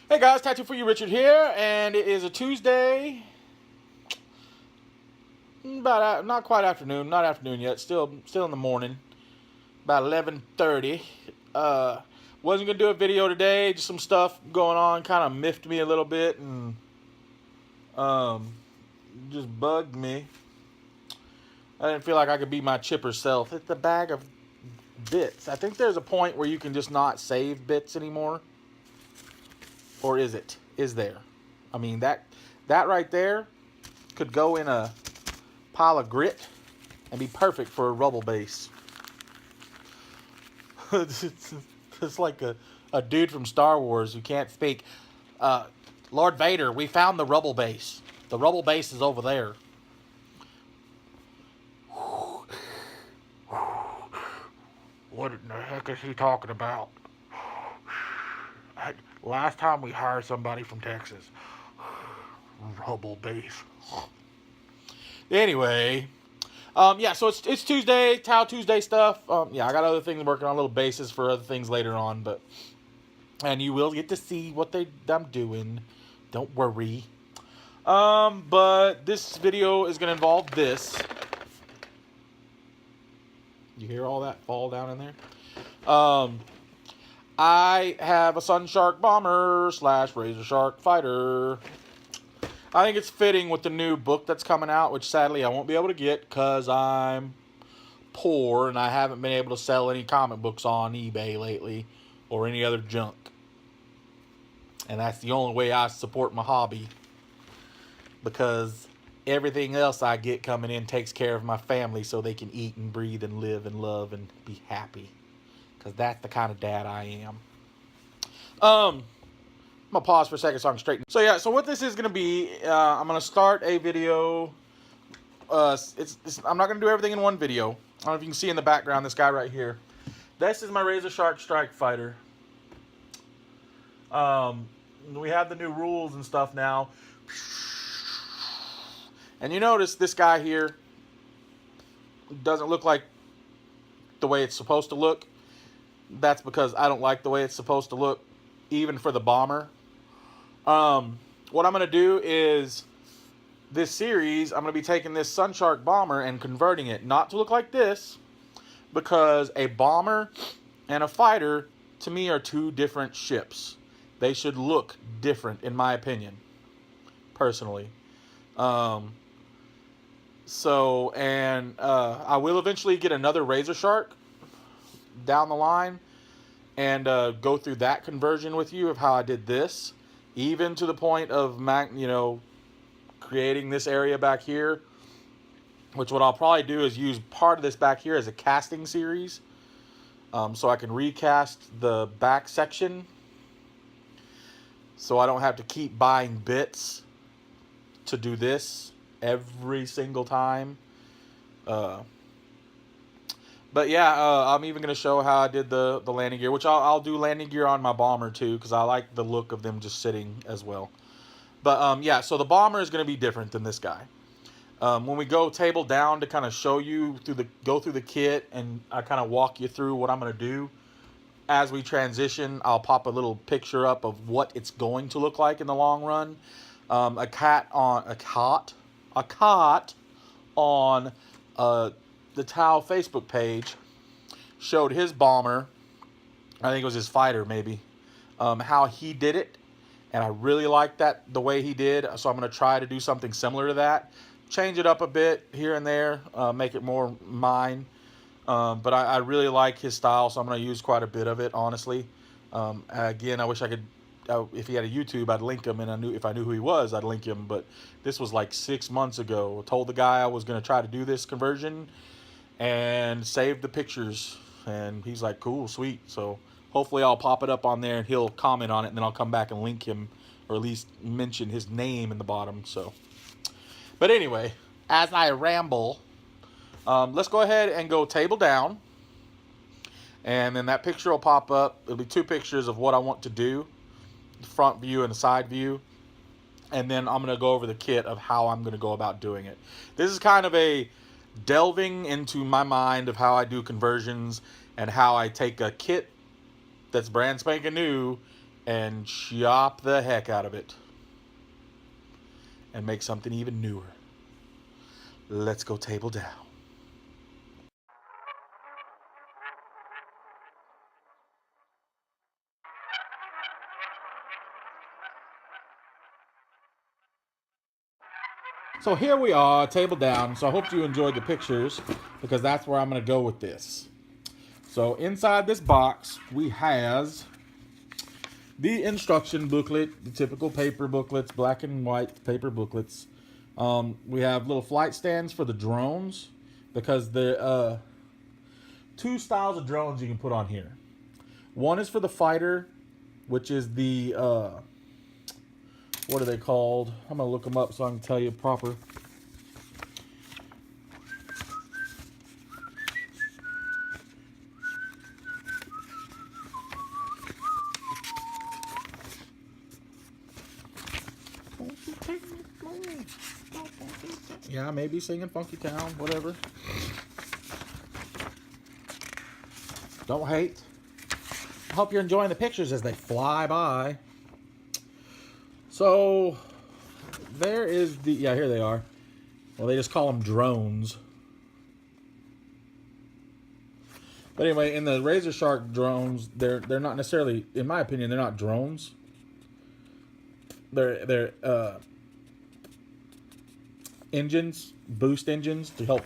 Hey guys, Tattoo for You, Richard here, and it is a Tuesday. About not quite afternoon, not afternoon yet. Still in the morning. About 11:30. Wasn't gonna do a video today. Just some stuff going on, kind of miffed me a little bit, and um, just bugged me. I didn't feel like I could be my chipper self. It's a bag of bits. I think there's a point where you can just not save bits anymore. Or is it? Is there? I mean, that right there could go in a pile of grit and be perfect for a rubble base. It's like a dude from Star Wars who can't speak. Lord Vader, we found the rubble base. The rubble base is over there. What in the heck is he talking about? Last time we hired somebody from Texas. Rubble base. Anyway, yeah, so it's Tuesday, Tau Tuesday stuff. Yeah, I got other things working on, little bases for other things later on, and you will get to see what I'm doing. Don't worry. But this video is gonna involve this. You hear all that fall down in there? I have a Sunshark bomber / Razor Shark fighter. I think it's fitting with the new book that's coming out, which sadly I won't be able to get because I'm poor and I haven't been able to sell any comic books on eBay lately or any other junk. And that's the only way I support my hobby, because everything else I get coming in takes care of my family so they can eat and breathe and live and love and be happy. Because that's the kind of dad I am. I'm going to pause for a second so I can straighten. So yeah, so what this is going to be, I'm going to start a video. I'm not going to do everything in one video. I don't know if you can see in the background, this guy right here. This is my Razor Shark Strike Fighter. We have the new rules and stuff now. And you notice this guy here doesn't look like the way it's supposed to look. That's because I don't like the way it's supposed to look, even for the bomber. What I'm going to do is, this series, I'm going to be taking this Sunshark bomber and converting it, not to look like this, because a bomber and a fighter, to me, are two different ships. They should look different, in my opinion, personally. I will eventually get another Razor Shark down the line and go through that conversion with you of how I did this, even to the point of creating this area back here, which what I'll probably do is use part of this back here as a casting series, so I can recast the back section so I don't have to keep buying bits to do this every single time. But yeah, I'm even going to show how I did the landing gear, which I'll do landing gear on my bomber too, because I like the look of them just sitting as well. But yeah, so the bomber is going to be different than this guy. When we go table down to kind of show you go through the kit, and I kind of walk you through what I'm going to do as we transition, I'll pop a little picture up of what it's going to look like in the long run. A cot on the Tau Facebook page showed his bomber, I think it was his fighter maybe, how he did it, and I really liked the way he did, so I'm going to try to do something similar to that, change it up a bit here and there, make it more mine, but I really like his style, so I'm going to use quite a bit of it, honestly. Again, I wish I could, if he had a YouTube, I'd link him, and if I knew who he was, I'd link him, but this was like 6 months ago. I told the guy I was going to try to do this conversion, and saved the pictures, and he's like, cool, sweet. So hopefully I'll pop it up on there and he'll comment on it, and then I'll come back and link him, or at least mention his name in the bottom. So, but anyway, as I ramble, let's go ahead and go table down, and then that picture will pop up. It'll be two pictures of what I want to do, the front view and the side view, and then I'm going to go over the kit of how I'm going to go about doing it. This is kind of a delving into my mind of how I do conversions, and how I take a kit that's brand spanking new and chop the heck out of it and make something even newer. Let's go table down. So here we are, table down. So I hope you enjoyed the pictures, because that's where I'm going to go with this. So inside this box, we has the instruction booklet, the typical paper booklets, black and white paper booklets. We have little flight stands for the drones, because the two styles of drones you can put on here. One is for the fighter, which is the what are they called? I'm gonna look them up so I can tell you proper. Yeah, maybe singing Funky Town, whatever. Don't hate. I hope you're enjoying the pictures as they fly by. So, there is the... Yeah, here they are. Well, they just call them drones. But anyway, in the Razor Shark drones, they're not necessarily... In my opinion, they're not drones. They're engines, boost engines to help,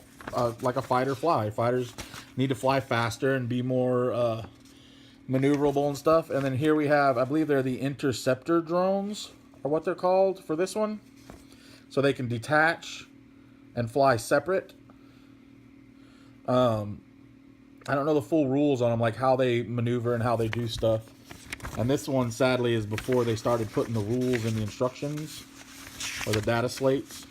like a fighter fly. Fighters need to fly faster and be more maneuverable and stuff. And then here we have, I believe they're the interceptor drones, or what they're called for this one. So they can detach and fly separate. I don't know the full rules on them, like how they maneuver and how they do stuff. And this one, sadly, is before they started putting the rules in the instructions or the data slates.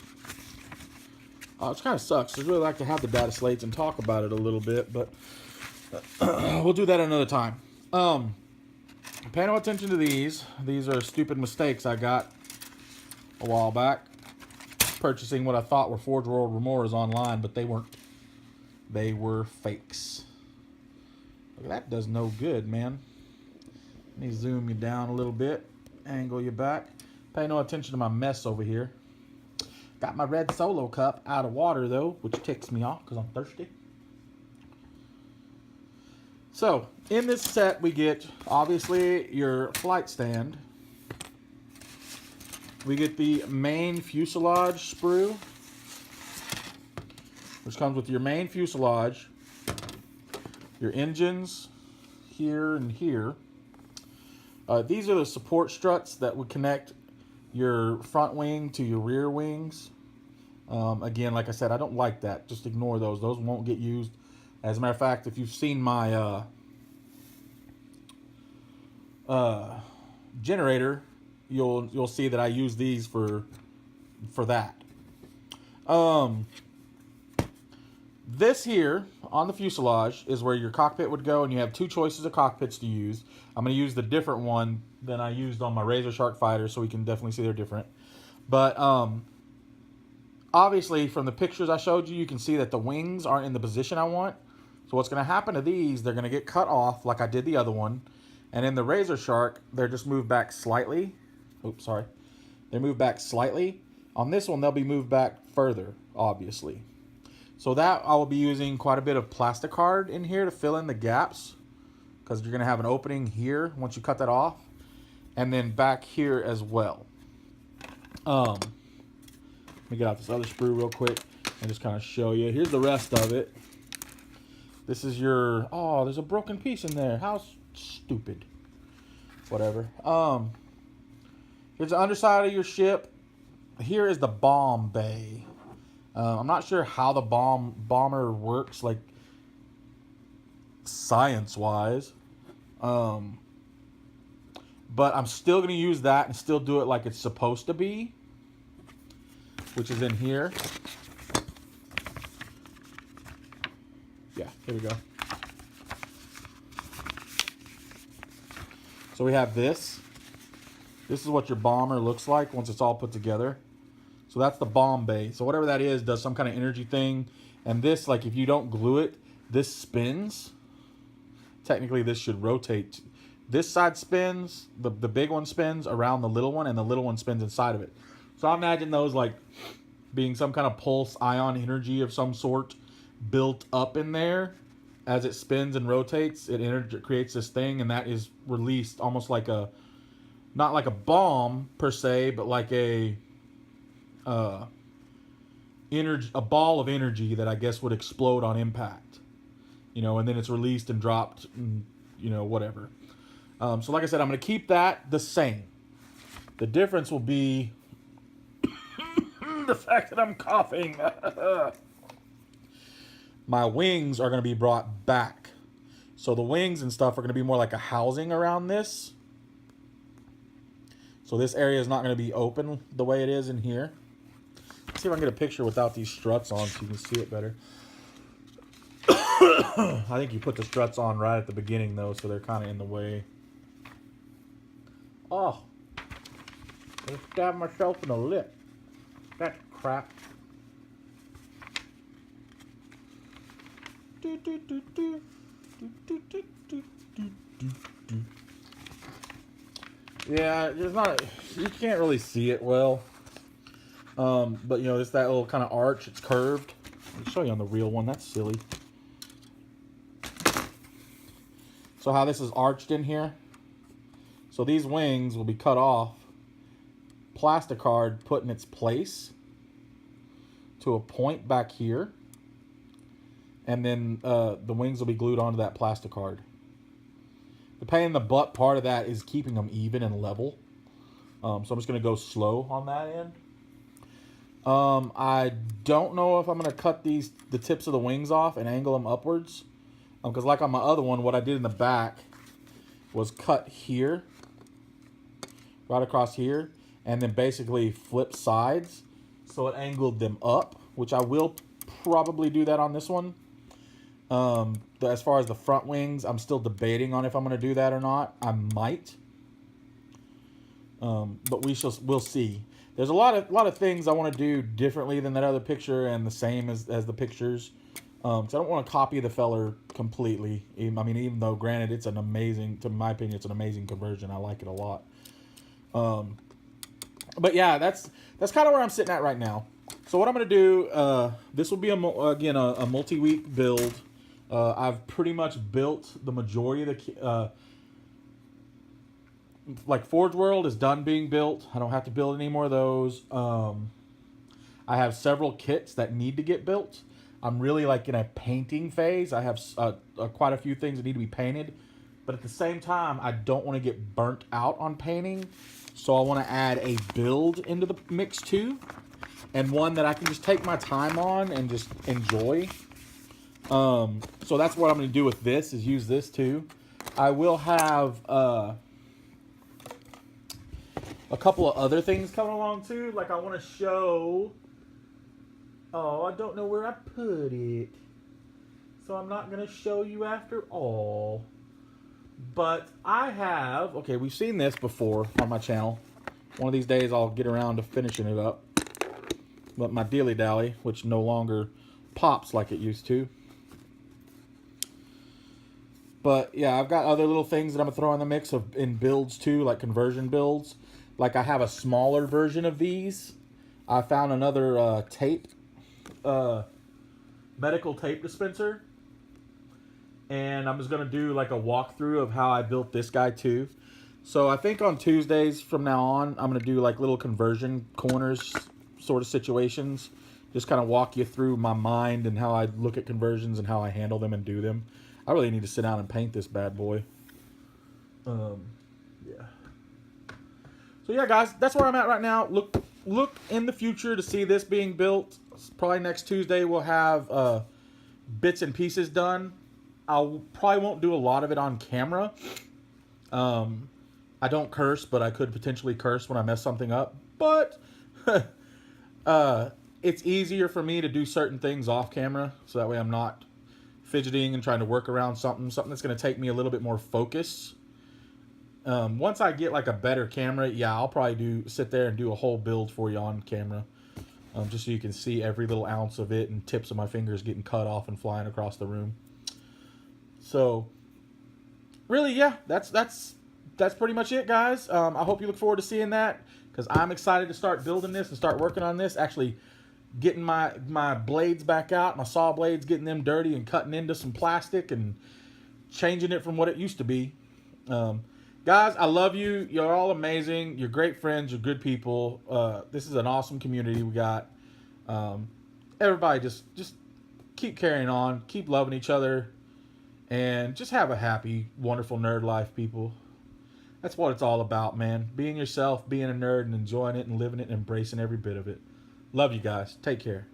It kind of sucks. I'd really like to have the data slates and talk about it a little bit, but we'll do that another time. Pay no attention to these. These are stupid mistakes I got a while back, purchasing what I thought were Forge World Remoras online, but they weren't. They were fakes. Look, that does no good, man. Let me zoom you down a little bit, angle you back. Pay no attention to my mess over here. Got my red Solo cup out of water, though, which ticks me off because I'm thirsty. So, in this set, we get, obviously, your flight stand. We get the main fuselage sprue, which comes with your main fuselage, your engines here and here. These are the support struts that would connect your front wing to your rear wings. Again, like I said, I don't like that. Just ignore those. Those won't get used. As a matter of fact, if you've seen my generator, you'll see that I use these for that. This here on the fuselage is where your cockpit would go, and you have two choices of cockpits to use. I'm going to use the different one than I used on my Razor Shark fighter, so we can definitely see they're different. But obviously, from the pictures I showed you, you can see that the wings aren't in the position I want. So what's going to happen to these, they're going to get cut off like I did the other one. And in the Razor Shark, they're just moved back slightly. Oops, sorry. They move back slightly. On this one, they'll be moved back further, obviously. So that I will be using quite a bit of plastic card in here to fill in the gaps, because you're going to have an opening here once you cut that off, and then back here as well. Let me get out this other sprue real quick and just kind of show you. Here's the rest of it. This is your... Oh, there's a broken piece in there. How stupid. Whatever. Here's the underside of your ship. Here is the bomb bay. I'm not sure how the bomber works, like, science-wise. But I'm still going to use that and still do it like it's supposed to be, which is in here. Yeah, here we go. So we have this. This is what your bomber looks like once it's all put together. So that's the bomb bay. So whatever that is does some kind of energy thing. And this, like, if you don't glue it, this spins. Technically, this should rotate This side spins, the big one spins around the little one, and the little one spins inside of it. So I imagine those like being some kind of pulse ion energy of some sort built up in there. As it spins and rotates, it creates this thing, and that is released almost like a, not like a bomb per se, but like a energy, a ball of energy that I guess would explode on impact, you know, and then it's released and dropped, and, you know, whatever. So like I said, I'm going to keep that the same. The difference will be the fact that I'm coughing. My wings are going to be brought back. So the wings and stuff are going to be more like a housing around this. So this area is not going to be open the way it is in here. Let's see if I can get a picture without these struts on so you can see it better. I think you put the struts on right at the beginning though, so they're kind of in the way. Oh, I just stabbed myself in the lip. That's crap. Yeah, there's not. You can't really see it well. But you know, it's that little kind of arch. It's curved. I'll show you on the real one. That's silly. So how this is arched in here. So these wings will be cut off. Plasticard put in its place to a point back here. And then the wings will be glued onto that plasticard. The pain in the butt part of that is keeping them even and level. So I'm just going to go slow on that end. I don't know if I'm going to cut the tips of the wings off and angle them upwards. Because like on my other one, what I did in the back was cut here. Right across here. And then basically flip sides. So it angled them up. Which I will probably do that on this one. As far as the front wings, I'm still debating on if I'm going to do that or not. I might. But we'll see. There's a lot of things I want to do differently than that other picture and the same as the pictures. So I don't want to copy the feller completely. I mean, even though granted it's an amazing, to my opinion, it's an amazing conversion. I like it a lot. But yeah, that's kind of where I'm sitting at right now. So what I'm going to do, this will be again a multi-week build. I've pretty much built the majority of the like Forge World is done being built. I don't have to build any more of those. I have several kits that need to get built. I'm really like in a painting phase. I have quite a few things that need to be painted. But at the same time, I don't want to get burnt out on painting. So I want to add a build into the mix too. And one that I can just take my time on and just enjoy. So that's what I'm going to do with this, is use this too. I will have a couple of other things coming along too. Like I want to show... Oh, I don't know where I put it. So I'm not going to show you after all. But I have... Okay, we've seen this before on my channel. One of these days I'll get around to finishing it up. But my Dilly Dally, which no longer pops like it used to. But yeah, I've got other little things that I'm going to throw in the mix in builds too, like conversion builds. Like I have a smaller version of these. I found another medical tape dispenser. And I'm just going to do like a walkthrough of how I built this guy too. So I think on Tuesdays from now on, I'm going to do like little conversion corners sort of situations. Just kind of walk you through my mind and how I look at conversions and how I handle them and do them. I really need to sit down and paint this bad boy. Yeah. So yeah, guys, that's where I'm at right now. Look in the future to see this being built. Probably next Tuesday we'll have bits and pieces done. I probably won't do a lot of it on camera. I don't curse, but I could potentially curse when I mess something up. But it's easier for me to do certain things off camera, so that way I'm not fidgeting and trying to work around something that's going to take me a little bit more focus. Once I get like a better camera, yeah, I'll probably sit there and do a whole build for you on camera. Just so you can see every little ounce of it and tips of my fingers getting cut off and flying across the room. So, really, yeah, that's pretty much it, guys. I hope you look forward to seeing that because I'm excited to start building this and start working on this. Actually, getting my blades back out, my saw blades, getting them dirty and cutting into some plastic and changing it from what it used to be. Um, Guys, I love you. You're all amazing. You're great friends. You're good people. This is an awesome community we got. Um, Everybody just keep carrying on, keep loving each other, and just have a happy, wonderful nerd life, people. That's what it's all about, man. Being yourself, being a nerd, and enjoying it, and living it, and embracing every bit of it. Love you guys. Take care.